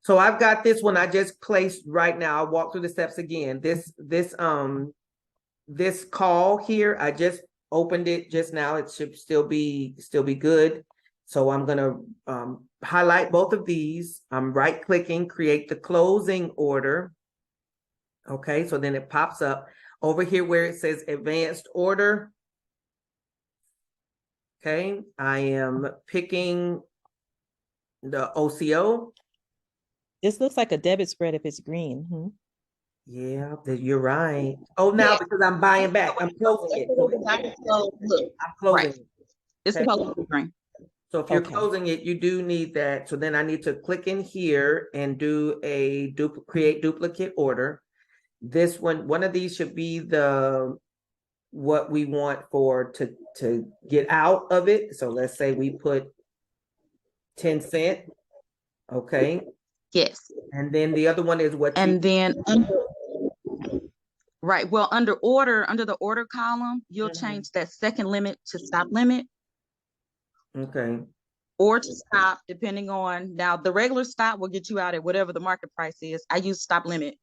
So I've got this one I just placed right now. I'll walk through the steps again. This call here, I just opened it just now. It should still be good. So I'm gonna highlight both of these. I'm right clicking, create the closing order. Okay, so then it pops up over here where it says advanced order. Okay, I am picking the OCO. This looks like a debit spread if it's green. Yeah, you're right. Oh, now because I'm buying back, I'm closing it. Look, I'm closing right. it. It's Okay. supposed to be green. So if you're Okay. closing it, you do need that. So then I need to click in here and do a create duplicate order. This one of these should be what we want to get out of it. So let's say we put 10 cents. Okay. Yes. And then the other one is what and then right. Well, under the order column, you'll change that second limit to stop limit. Okay. Or to stop, depending on, now the regular stop will get you out at whatever the market price is. I use stop limit.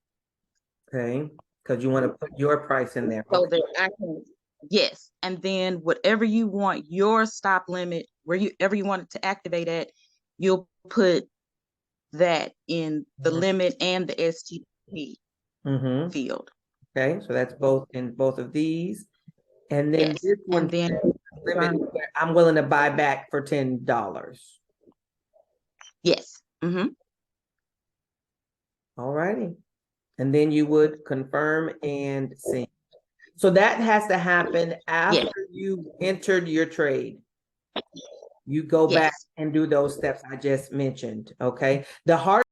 Okay. Because you want to put your price in there. So Okay. that I can, yes. And then whatever you want your stop limit, wherever you want it to activate at, you'll put that in the limit and the STP field. Okay, so that's both in both of these. And then Yes. this one, And then I'm willing to buy back for $10. yes. All righty. And then you would confirm and send. So that has to happen after you entered your trade. You go back and do those steps I just mentioned. Okay. The hard